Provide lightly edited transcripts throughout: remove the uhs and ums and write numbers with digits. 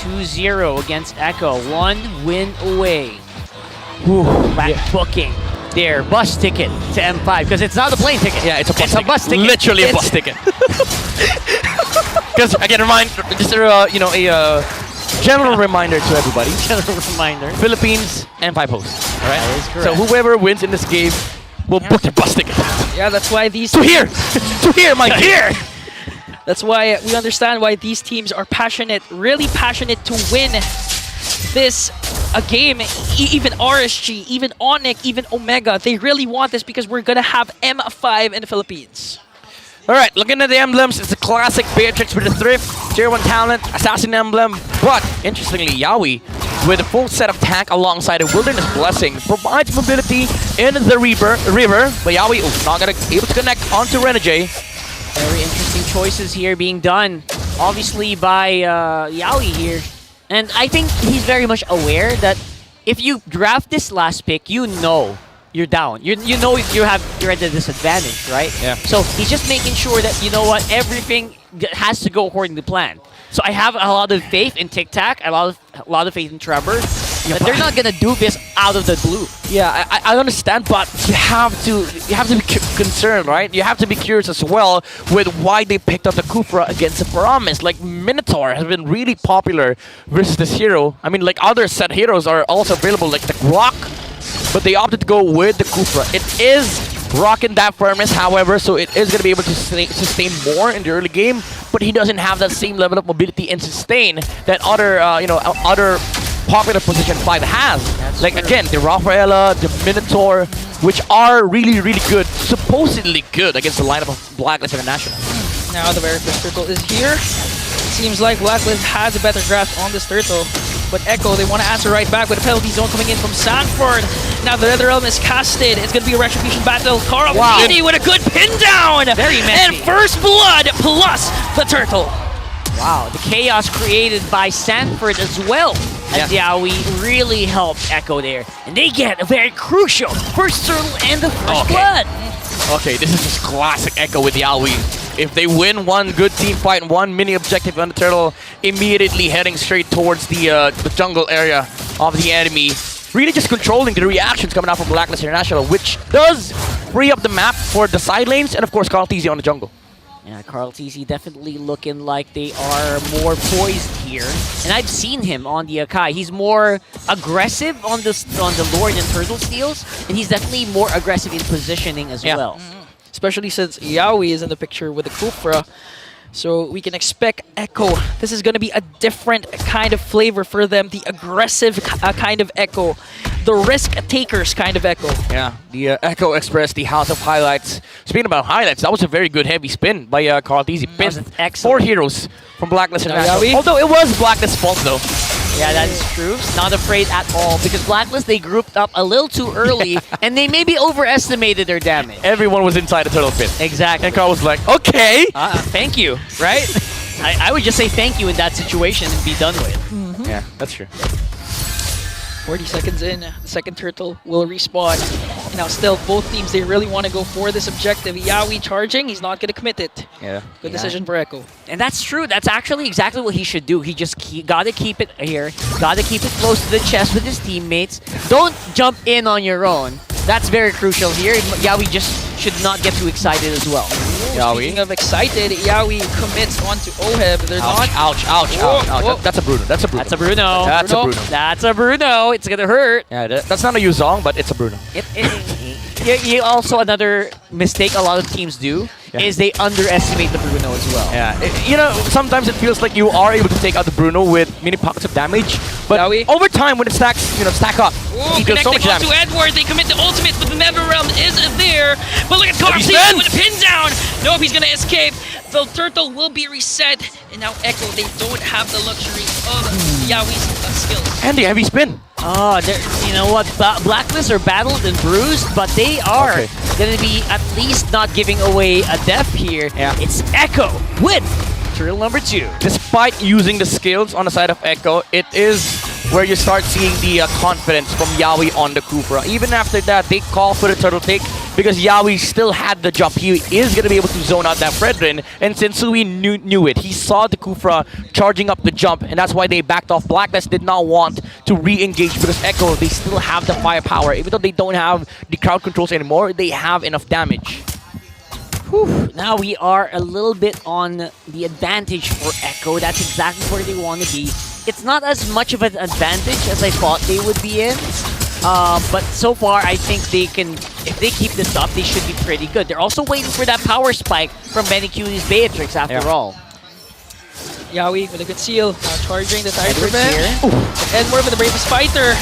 2-0 against Echo. 1 win away. Whew, booking. There, bus ticket to M5 because it's not a plane ticket. Yeah, it's a bus ticket. Bus ticket. Literally a bus ticket. Because again, just a general reminder to everybody. General reminder. Philippines M5 host. All right. That is correct. So whoever wins in this game will book their bus ticket. Yeah, that's why these To here, to here, Mike. Here. That's why we understand why these teams are passionate, really passionate to win this game. Even RSG, even Onyx, even Omega, they really want this because we're gonna have M5 in the Philippines. All right, looking at the emblems, it's a classic Beatrix with a Thrift, Tier 1 talent, Assassin emblem, but interestingly, Yawi with a full set of tank alongside a Wilderness Blessing provides mobility in the river, but Yawi not gonna able to connect onto Renegade. Very interesting choices here being done, obviously by Yawi here. And I think he's very much aware that if you draft this last pick, you know you're down. You know you're at a disadvantage, right? Yeah. So he's just making sure that, you know what, everything has to go according to plan. So I have a lot of faith in Tic Tac, a lot of faith in Trevor, that they're not gonna do this out of the blue. Yeah, I understand, but you have to be concerned, right? You have to be curious as well with why they picked up the Kufra against the Promise. Like Minotaur has been really popular versus this hero. I mean, like other set heroes are also available, like the Rock, but they opted to go with the Kufra. It is rocking that firmness, however, so it is going to be able to sustain more in the early game, but he doesn't have that same level of mobility and sustain that other popular position 5 has. That's like true. Again, the Rafaela, the Minotaur, which are really, really good, supposedly good against the lineup of Blacklist International. Now the very first turtle is here. Seems like Blacklist has a better grasp on this turtle. But Echo, they want to answer right back with a penalty zone coming in from Sanford. Now the Nether Realm is casted. It's going to be a retribution battle. Carl Beatty with a good pin down. Very messy. And first blood plus the turtle. Wow, the chaos created by Sanford as well as Yawi really helped Echo there. And they get a very crucial first turtle and the first blood. Okay, this is just classic Echo with Yawi. If they win one good team fight and one mini objective on the turtle, immediately heading straight towards the jungle area of the enemy. Really just controlling the reactions coming out from Blacklist International, which does free up the map for the side lanes and of course Carl TZ on the jungle. Yeah, Carl TZ definitely looking like they are more poised here. And I've seen him on the Akai. He's more aggressive on the Lord and Turtle Steals, and he's definitely more aggressive in positioning as well. Especially since Yawi is in the picture with the Kufra. So we can expect Echo. This is going to be a different kind of flavor for them. The aggressive kind of Echo. The risk takers kind of Echo. Yeah, the Echo Express, the House of Highlights. Speaking about highlights, that was a very good heavy spin by Carl TZ. Pinned 4 heroes from Blacklist International. Although it was Blacklist's fault though. Yeah, that is true. Not afraid at all because Blacklist, they grouped up a little too early and they maybe overestimated their damage. Everyone was inside the turtle pit. Exactly. And Carl was like, okay. Thank you, right? I would just say thank you in that situation and be done with. Yeah, that's true. 40 seconds in, the second turtle will respawn. Now still, both teams, they really want to go for this objective. Yawi charging, he's not going to commit it. Yeah. Good decision for Echo. And that's true. That's actually exactly what he should do. He just got to keep it here. Got to keep it close to the chest with his teammates. Don't jump in on your own. That's very crucial here. Yawi just should not get too excited as well. Speaking of excited, Yawi commits onto Oheb. They're not. Ouch. That's a Bruno. That's a Bruno. That's a Bruno. That's a Bruno. That's a Bruno. It's gonna hurt. Yeah, that's not a Yuzong, but it's a Bruno. You also, another mistake a lot of teams do is they underestimate the Bruno as well. Yeah, sometimes it feels like you are able to take out the Bruno with mini pockets of damage, but over time when it stacks, stack up, Ooh, he does so much connecting damage. onto Edward, they commit the ultimate, but the Nether Realm is there. But look at Carl with a pin down. Nope, he's gonna escape. The turtle will be reset, and now Echo, they don't have the luxury of Yawi's skills. And the heavy spin. Oh, you know what? Blacklist are battled and bruised, but they are going to be at least not giving away a death here. Yeah. It's Echo with turtle number 2. Despite using the skills on the side of Echo, it is where you start seeing the confidence from Yawi on the Kufra. Even after that, they call for the turtle take because Yaoi still had the jump. He is going to be able to zone out that Fredrin, and Sensui knew it. He saw the Kufra charging up the jump, and that's why they backed off. BLACKLIST did not want to re-engage because Echo, they still have the firepower. Even though they don't have the crowd controls anymore, they have enough damage. Whew. Now we are a little bit on the advantage for Echo. That's exactly where they want to be. It's not as much of an advantage as I thought they would be in. But so far, I think they can, if they keep this up, they should be pretty good. They're also waiting for that power spike from Benicuti's Beatrix after all. Yaoi with a good seal, now charging the Tide Revenge. Edward with the bravest fighter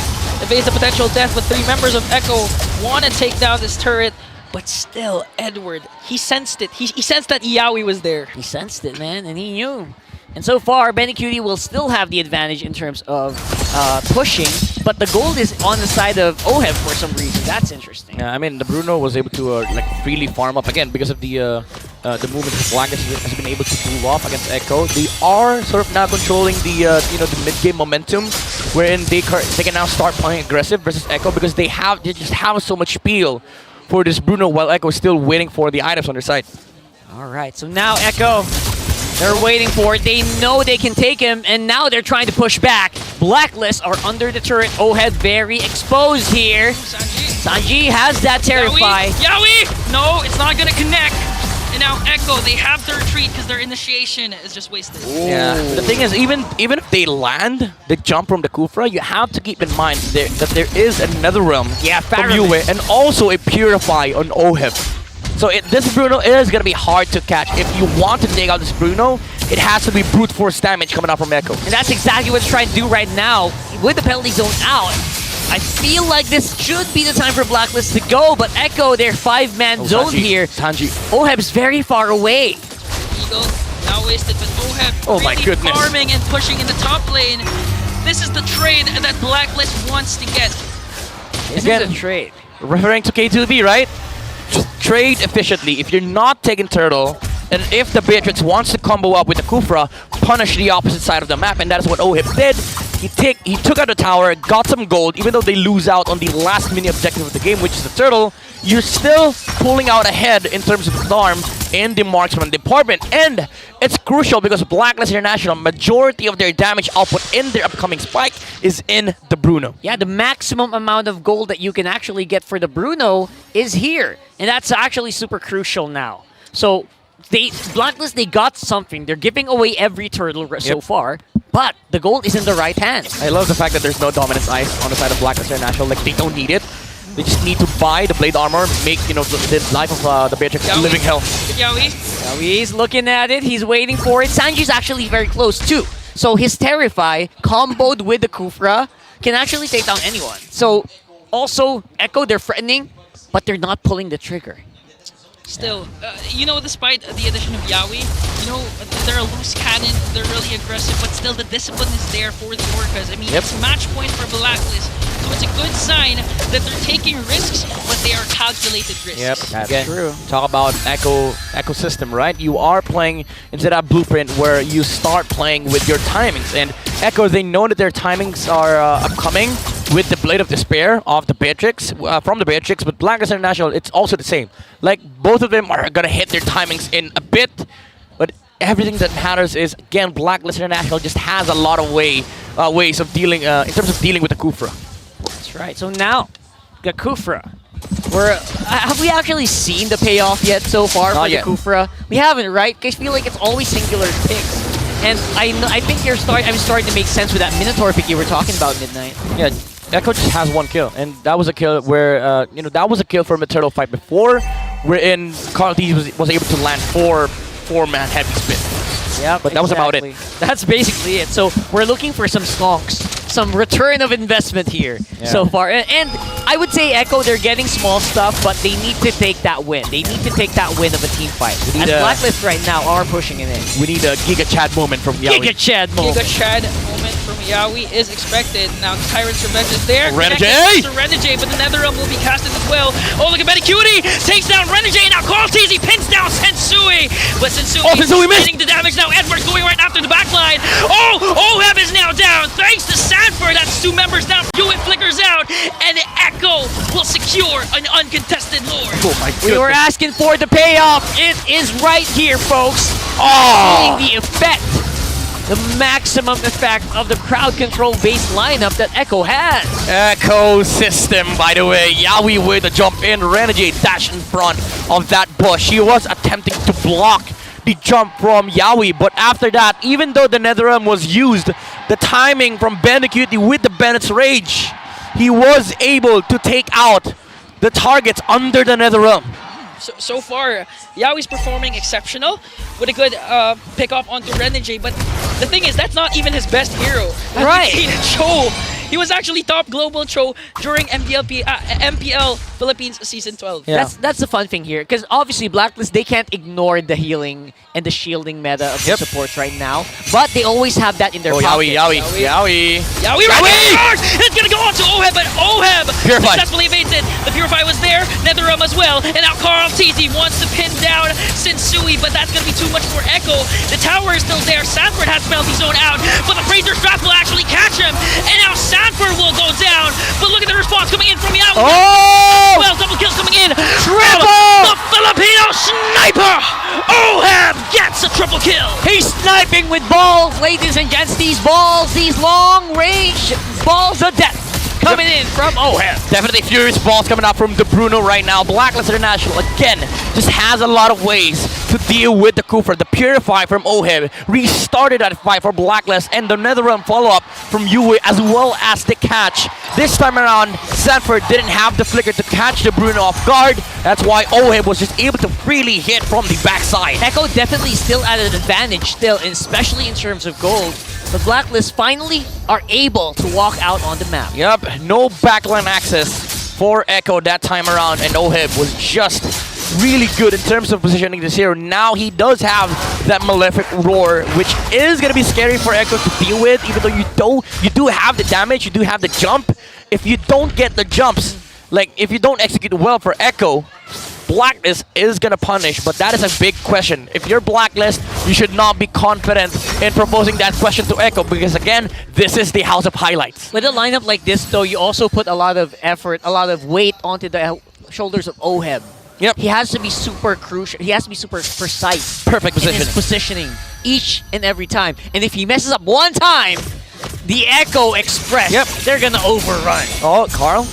evades the potential death, but 3 members of Echo want to take down this turret. But still, Edward, he sensed it. He sensed that Yaoi was there. He sensed it, man, and he knew. And so far, Benicuti will still have the advantage in terms of pushing, but the gold is on the side of Oheb for some reason. That's interesting. Yeah, I mean, the Bruno was able to like freely farm up again because of the movement that BLACKLIST has been able to pull off against Echo. They are sort of now controlling the the mid-game momentum, wherein they can now start playing aggressive versus Echo because they just have so much spiel for this Bruno while Echo is still waiting for the items on their side. All right, so now Echo, they're waiting for it. They know they can take him, and now they're trying to push back. BLACKLIST are under the turret. Oheb very exposed here. Sanji has that Terrify. Yaoi! No, it's not going to connect. And now Echo, they have to retreat because their initiation is just wasted. Yeah. The thing is, even if they land the jump from the Kufra, you have to keep in mind that there is another realm from Yue and also a Purify on Oheb. So this Bruno is going to be hard to catch. If you want to take out this Bruno, it has to be brute force damage coming out from Echo. And that's exactly what they're trying to do right now. With the penalty zone out, I feel like this should be the time for BLACKLIST to go, but Echo, their 5-man zone here. Sanji. Oheb's very far away. Eagle, now wasted, but Oheb my really goodness. farming and pushing in the top lane. This is the trade that BLACKLIST wants to get. This Again, is a trade. Referring to K2B, right? Just trade efficiently. If you're not taking Turtle, and if the Beatrix wants to combo up with the Kufra, punish the opposite side of the map, and that is what Oheb did. He took out the tower, got some gold, even though they lose out on the last mini objective of the game, which is the Turtle. You're still pulling out ahead in terms of farm in the marksman department, and it's crucial because BLACKLIST International, majority of their damage output in their upcoming spike is in the Bruno. Yeah, the maximum amount of gold that you can actually get for the Bruno is here, and that's actually super crucial now. So BLACKLIST, they got something. They're giving away every turtle so far, but the gold is in the right hands. I love the fact that there's no dominance ice on the side of BLACKLIST International. Like, they don't need it. They just need to buy the blade armor, make the life of the Beatrix a living hell. Yaoi. He's looking at it. He's waiting for it. Sanji's actually very close too. So his Terrify, comboed with the Kufra, can actually take down anyone. So also, Echo, they're threatening, but they're not pulling the trigger. Still, despite the addition of Yaoi, they're a loose cannon, they're really aggressive, but still the discipline is there for the Orcas. I mean, it's match point for BLACKLIST, so it's a good sign that they're taking risks, but they are calculated risks. Yep, That's true. Talk about ecosystem, right? You are playing instead of Blueprint, where you start playing with your timings, and Echo, they know that their timings are upcoming with the Blade of Despair of the Beatrix, from the Beatrix, but BLACKLIST International, it's also the same. Like, both of them are gonna hit their timings in a bit, but everything that matters is, again, BLACKLIST International just has a lot of ways of dealing, in terms of dealing with the Kufra. That's right. So now, the Kufra. Have we actually seen the payoff yet so far for the Kufra? We haven't, right? I feel like it's always singular picks. And I think I'm starting to make sense with that Minotaur pick you were talking about, Midnight. Yeah, Echo just has 1 kill, and that was a kill where, that was a kill from a turtle fight before, wherein Carl D was able to land 4-man heavy spin. Yeah, but that was about it. That's basically it. So we're looking for some stonks, some return of investment here so far. And I would say Echo, they're getting small stuff, but they need to take that win. They need to take that win of a team fight. As BLACKLIST right now are pushing it in. We need a Giga Chad moment from Yaoi. Giga Chad moment. Giga Chad moment from Yaoi is expected. Now Tyrant's Revenge is there. Renegade! But the Netherrealm will be casted as well. Oh, look at Benicuti! Takes down Renegade. Now Carl Teasy pins down Sensui. But Sensui getting the damage now. Edward's going right after the backline. Oh, Oheb is now down. Thanks to Sanford. That's 2 members down. Hewitt flickers out. And Echo will secure secure an uncontested Lord. Oh my We were goodness. asking for the payoff. It is right here, folks. Oh! Seeing the effect, the maximum effect of the crowd control based lineup that Echo has. Echo system, by the way. Yawi with a jump in. Renegade dash in front of that bush. He was attempting to block the jump from Yawi, but after that, even though the Netherrealm was used, the timing from Bandicoot with the Bennett's Rage, he was able to take out the targets under the Netherrealm. So far, Yaoi's performing exceptional with a good pick up onto Renegade, but the thing is, that's not even his best hero. As Right. we've seen, Cho, he was actually top global Cho during MPL Philippines Season 12. Yeah. That's the fun thing here, because obviously Blacklist, they can't ignore the healing and the shielding meta of the Yep. supports right now, but they always have that in their Oh, pocket. Yawi. Yaoi right there! It's gonna go on to Oheb, but Oheb Purify. successfully evades it. The Purify was there, Netherrealm as well, and now Carl TZ wants to pin down Sensui, but that's gonna be too much for Echo. The tower is still there, Sanford has penalty zone out, but the Fraser Strap will actually catch him, and now Sanford will go down, but look at the response coming in from Yaoi. Oh! Well, double kills coming in. Triple! The Filipino sniper! Oheb gets a triple kill! He's sniping with balls, ladies and gents. These balls, these long range balls of death coming in from Oheb. Definitely furious balls coming out from De Bruno right now. Blacklist International, again, just has a lot of ways to deal with the Kufra. The Purify from Oheb restarted that fight for Blacklist, and the Netherrealm follow-up from Yue, as well as the catch. This time around, Sanford didn't have the flicker to catch De Bruno off guard. That's why Oheb was just able to freely hit from the backside. Echo definitely still at an advantage still, especially in terms of gold. The Blacklist finally are able to walk out on the map. Yep, no backline access for Echo that time around, and Oheb was just really good in terms of positioning this hero. Now he does have that Malefic Roar, which is going to be scary for Echo to deal with, even though you do have the damage, you do have the jump. If you don't get the jumps, like if you don't execute well for Echo, Blacklist is going to punish, but that is a big question. If you're Blacklist, you should not be confident in proposing that question to Echo, because again, this is the House of Highlights. With a lineup like this, though, you also put a lot of effort, a lot of weight onto the shoulders of Oheb. Yep. He has to be super crucial. He has to be super precise. Perfect in his positioning each and every time. And if he messes up one time, the Echo Express, Yep. they're gonna overrun. Oh, Carl?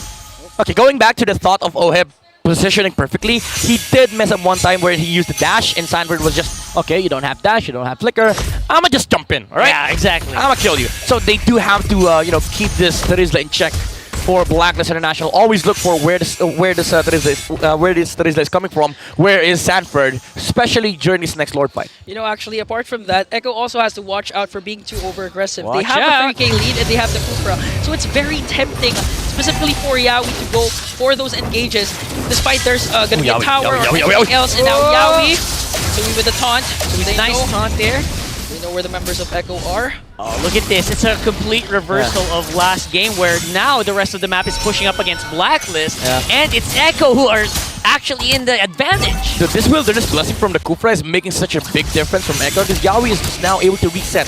Okay, going back to the thought of Oheb positioning perfectly, he did mess up one time where he used the dash, and Sanford was just, okay, you don't have dash, you don't have flicker, I'ma just jump in, alright? Yeah, exactly. I'ma kill you. So they do have to, keep this Terizla in check for Blacklist International. Always look for where this Terizla is coming from. Where is Sanford, especially during this next Lord fight? You know, actually, apart from that, Echo also has to watch out for being too over-aggressive. They Watch have out. a 3k lead and they have the Kufra, so it's very tempting, specifically for Yaoi to go for those engages, despite there's going to be a Yaoi, tower Yaoi, or Yaoi, anything Yaoi. else, and now Yaoi, Sui with the taunt, so they Nice know, taunt there. they know where the members of Echo are. Oh, look at this. It's a complete reversal of last game where now the rest of the map is pushing up against Blacklist, and it's Echo who are actually in the advantage. Dude, this Wilderness Blessing from the Kufra is making such a big difference from Echo, because Yaoi is just now able to reset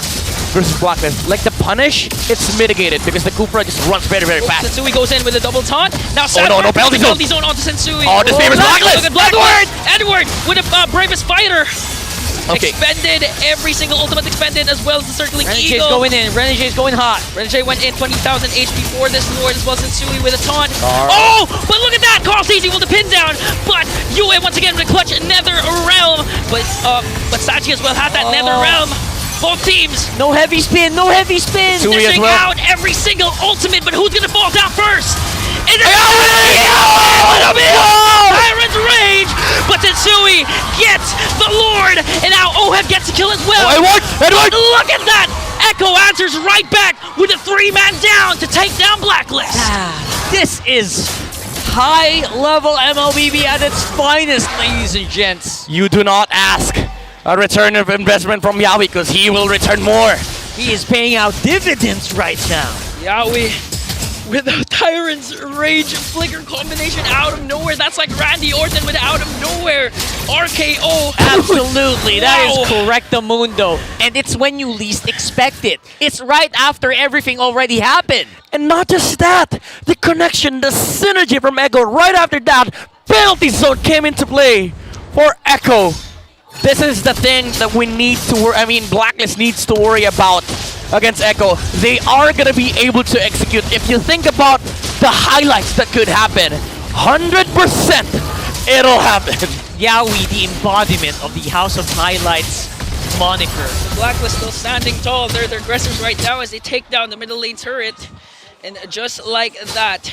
versus Blacklist. Like the punish, it's mitigated because the Kufra just runs very, very fast. Sensui goes in with a double taunt. Now no, penalty zone. onto Sensui. Oh, this favors Blacklist. Look at Edward with the bravest fighter. Okay. Expended, every single ultimate expended, as well as the circling Renegade's eagle. going in. Renegade's going hot. Renegade went in 20,000 HP for this Lord, as well as Sensui with a taunt. Carl. Oh, but look at that! Carl TZ will the pin down, but Yue once again with a clutch Nether Realm. But Sachi as well had that Nether Realm. Both teams No heavy spin. No heavy spin. Sui as dishing well. out every single ultimate, but who's gonna fall down first? It is Tyrant's Rage, but Sensui gets the Lord, and now Oheb gets the kill as well. Edward! Look at that! Echo answers right back with a 3-man down to take down Blacklist. This is high-level MLBB at its finest, ladies and gents. You do not ask a return of investment from Yaoi, because he will return more. He is paying out dividends right now. Yaoi with a Tyrant's Rage flicker combination out of nowhere. That's like Randy Orton with out of nowhere. RKO. Absolutely, that Wow. is correctamundo. And it's when you least expect it. It's right after everything already happened. And not just that, the connection, the synergy from Echo right after that, penalty zone came into play for Echo. This is the thing that we need to worry. I mean, Blacklist needs to worry about against Echo. They are gonna be able to execute. If you think about the highlights that could happen, 100% it'll happen. Yaoi, the embodiment of the House of Highlights moniker. Blacklist still standing tall. They're the aggressors right now as they take down the middle lane turret. And just like that,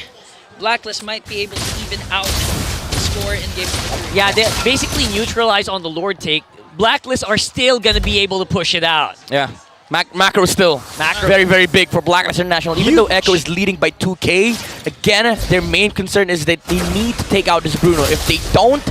Blacklist might be able to even out the score in game 3. Yeah, they basically neutralize on the Lord take. Blacklist are still gonna be able to push it out. Yeah. Macro still Macro. very, very big for Blacklist International. Even though Echo is leading by 2K, again, their main concern is that they need to take out this Bruno. If they don't,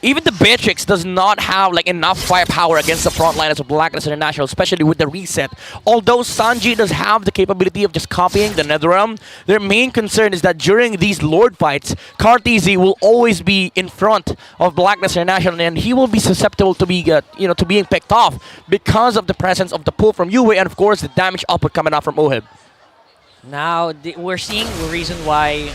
even the Beatrix does not have like enough firepower against the front liners of Blacklist International, especially with the reset. Although Sanji does have the capability of just copying the Netherrealm, their main concern is that during these Lord fights, Carteezy will always be in front of Blacklist International, and he will be susceptible to be, to being picked off because of the presence of the pull from Yue, and of course the damage output coming out from Oheb. Now, we're seeing the reason why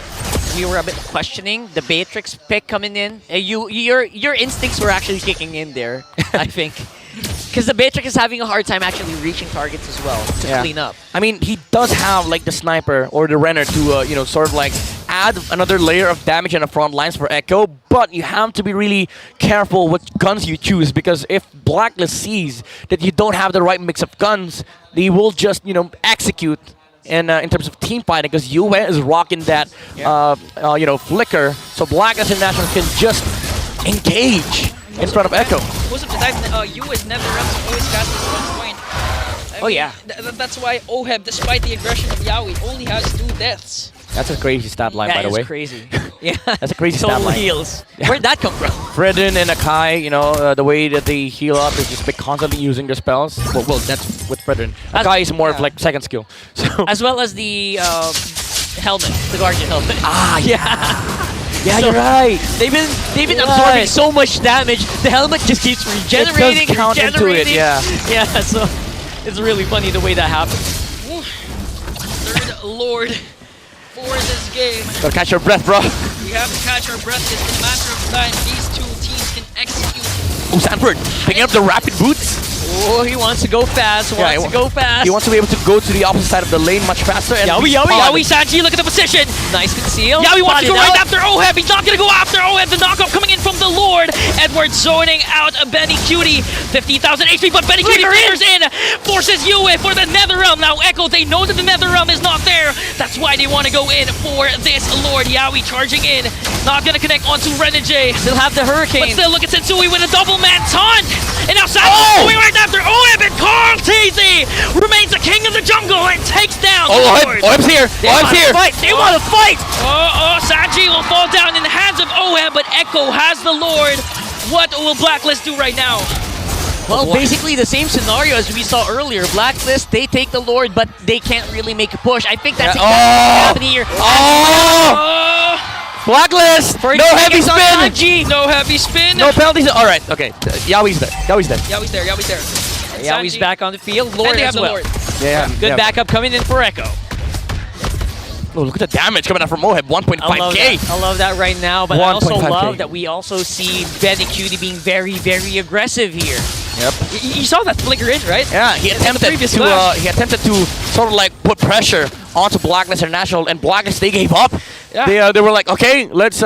we were a bit questioning the Beatrix pick coming in. Your instincts were actually kicking in there, I think. Because the Beatrix is having a hard time actually reaching targets as well to clean up. I mean, he does have like the sniper or the Renner to, sort of like add another layer of damage on the front lines for Echo, but you have to be really careful what guns you choose, because if Blacklist sees that you don't have the right mix of guns, they will just, execute. And in terms of team fighting, because Yue is rocking that, flicker, so Blacklist International can just engage in front of Echo. Most of the time, Yue's Netherrealms always cast at one point. I mean, yeah. That's why Oheb, despite the aggression of Yaoi, only has 2 deaths. That's a crazy stat line, by the way. That is crazy. Yeah, That's a crazy stat total line. heals. Where'd that come from? Fredden and Akai, the way that they heal up is just by constantly using their spells. Well, that's with Fredden. Akai is more of like second skill. So As well as the helmet, the Guardian helmet. yeah, you're right. They've been absorbing so much damage. The helmet just keeps regenerating. It does count into it, yeah. Yeah, so it's really funny the way that happens. Woo. Third Lord for this game. Gotta catch your breath, bro. We have to catch our breath. It's a matter of time. These 2 teams can execute. Oh, Sanford picking up the rapid boots. Oh, he wants to go fast. He wants to be able to go to the opposite side of the lane much faster. And Yaoi, Sanji, look at the position. Nice conceal. Yaoi wants to go Spotted right out. after Oheb. He's not going to go after Oheb. The knockoff coming in from the Lord. Edward zoning out Benny Cutie. 15,000 HP, but Benny Cutie fingers in. Forces Yue for the Netherrealm. Now Echo, they know that the Netherrealm is not there. That's why they want to go in for this Lord. Yaoi charging in. Not going to connect onto Renegade. Still have the Hurricane. But still, look at Sensui with a double man taunt. And now Sanji going right after Oheb, and Carl Teasy remains the king of the jungle and takes down the Lord. Oheb's here. Oheb's here. They want to fight. Sanji will fall down in the hands of Oheb, but Echo has the Lord. What will Blacklist do right now? Well, basically the same scenario as we saw earlier. Blacklist, they take the Lord, but they can't really make a push. I think that's exactly what's happening here. Blacklist! For No heavy spin! Sanji. No heavy spin. No penalties. Alright, okay. Yaoi's there. Yaoi's there. Yaoi's there. Yeah, he's back on the field. And Lord they have as the well. Lord. Yeah. Good backup coming in for Echo. Oh, look at the damage coming out from Oheb. 1.5k. I love that right now, but I also 1.5K. love that we also see Benny Cutie being very, very aggressive here. Yep. You saw that flicker in, right? Yeah, he attempted to sort of like put pressure onto Blacklist International, and Blacklist, they gave up. Yeah. They were like, okay, let's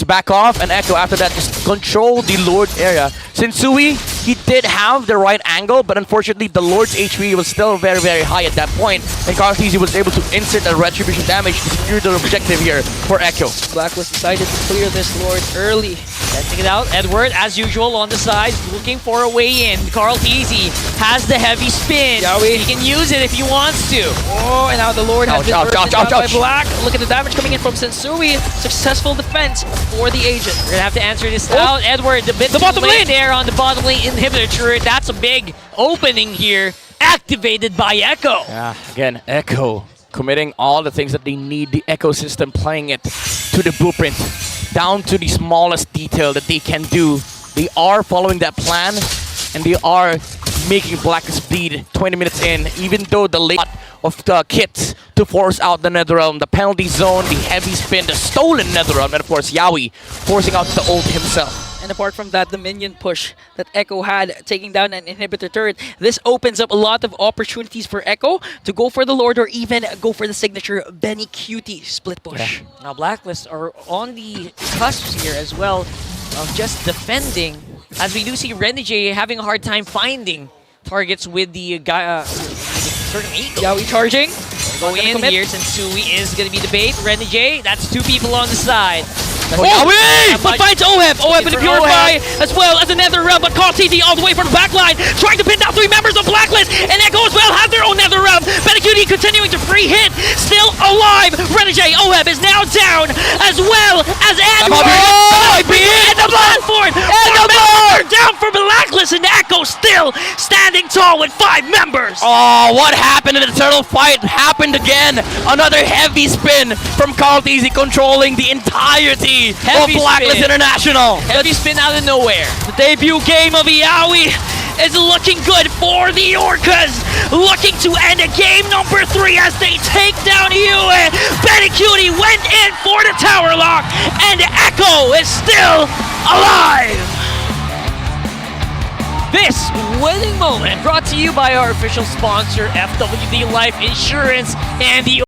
back off, and Echo after that just control the Lord area. Sensui, he did have the right angle, but unfortunately the Lord's HP was still very, very high at that point, and Carteezy was able to insert a retribution damage to secure the objective here for Echo. Blacklist decided to clear this Lord early. Testing it out. Edward, as usual, on the side, looking for a way in. Carl Teasy has the heavy spin. Yaoi. He can use it if he wants to. Oh, and now the Lord has been Ouch, burst ouch, by ouch. Black. Look at the damage coming in from Sensui. Successful defense for the agent. We're gonna have to answer this out. Edward, the bottom lane there on the bottom lane inhibitor turret. That's a big opening here, activated by Echo. Yeah, again, Echo committing all the things that they need, the ecosystem playing it to the blueprint, down to the smallest detail that they can do They are following that plan, and they are making BLACKLIST bleed 20 minutes in, even though the late of the kits to force out the Netherrealm, the penalty zone, the heavy spin, the stolen Netherrealm, and of course Yawi forcing out the ult himself. And apart from that, the minion push that Echo had, taking down an inhibitor turret, this opens up a lot of opportunities for Echo to go for the Lord or even go for the signature Benny Cutie split push. Now BLACKLIST are on the cusp here as well of just defending, as we do see Renegade having a hard time finding targets with the guy, certain eagle. Yawi charging. Going in commit. here, Sensui is going to be the bait. Renegade, that's 2 people on the side. Oh, Yawi! but finds OHEB. OHEB with the for Purify as well as another realm, but caught TT all the way from the back line, trying to pin down 3 members of BLACKLIST, and Echo as well has their own nether realm. Benacuti continuing to free hit, still alive. Renegade, OHEB is now down, as well as Edward. And the Blanford! Down for BLACKLIST, and Echo still standing tall with 5 members. Oh, what happened in the turtle fight happened again. Another heavy spin from Carl Teasy controlling the entirety Heavy of BLACKLIST spin. International. Heavy spin out of nowhere. The debut game of Yawi is looking good for the Orcas, looking to end game number 3 as they take down Yue. Benacuti went in for the tower lock, and Echo is still alive. This winning moment brought to you by our official sponsor, FWD Life Insurance, and the